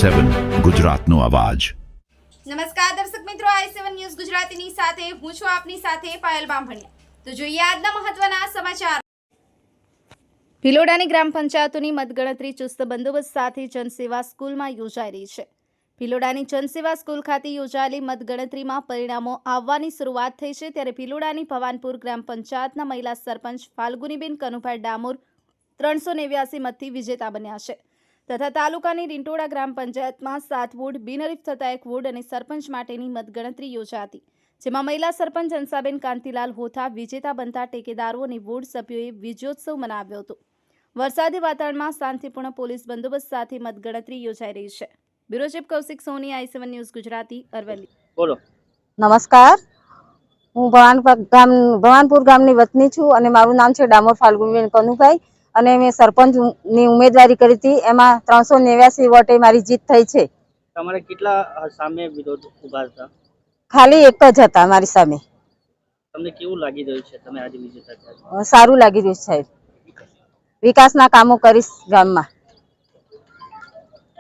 i7 ગુજરાતનો અવાજ। નમસ્કાર દર્શક મિત્રો, i7 ન્યૂઝ ગુજરાતીની સાથે હું છું આપની સાથે પાયલ બામભણિયા। તો જોઈએ આજના મહત્વના સમાચાર। ભિલોડાની ગ્રામ પંચાયતોની મતગણતરી ચુસ્ત બંદોબસ્ત સાથે જનસેવા સ્કૂલમાં યોજાઈ રહી છે। ભિલોડાની જનસેવા સ્કૂલ ખાતે યોજાયેલી મતગણતરીમાં પરિણામો આવવાની શરૂઆત થઈ છે, ત્યારે ભિલોડાની ભવાનપુર ગ્રામ પંચાયતના મહિલા સરપંચ ફાલ્ગુનીબેન કનુભાઈ ડામોર 389 મતથી વિજેતા બન્યા છે, તથા તાલુકાની રિંટોડા ગ્રામ પંચાયતમાં 7 વોર્ડ બિનહરીફ થતા 1 વોર્ડ અને સરપંચ માટેની મતગણતરી યોજાઈ હતી, જેમાં મહિલા સરપંચ હંસાબેન કાંતિલાલ હોથા વિજેતા બનતા ટેકેદારો અને વોર્ડ સભ્યોએ વિજયોત્સવ મનાવ્યો હતો। વરસાદી વાતાવરણમાં શાંતિપૂર્ણ પોલીસ બંદોબસ્ત સાથે મતગણતરી યોજાઈ રહી છે। બ્યુરો ચીફ કૌશિક સોની, i7 ન્યૂઝ ગુજરાતી, અરવલ્લી। બોલો। નમસ્કાર, હું ભવાનપુર ગામની વતની છું અને મારું નામ છે ડામોર ફાલ્ગુનીબેન કનુભાઈ અને મેં સરપંચની ઉમેદવારી કરી હતી। એમાં 389 વોટે મારી જીત થઈ છે। તમારે કેટલા સામે વિરોધ ઉભા હતા? ખાલી એક જ હતા મારી સામે। તમને કેવું લાગી રહ્યું છે તમે આજે વિજેતા થયા? સારું લાગી રહ્યું છે સાહેબ, વિકાસના કામો કરીશ ગામમાં।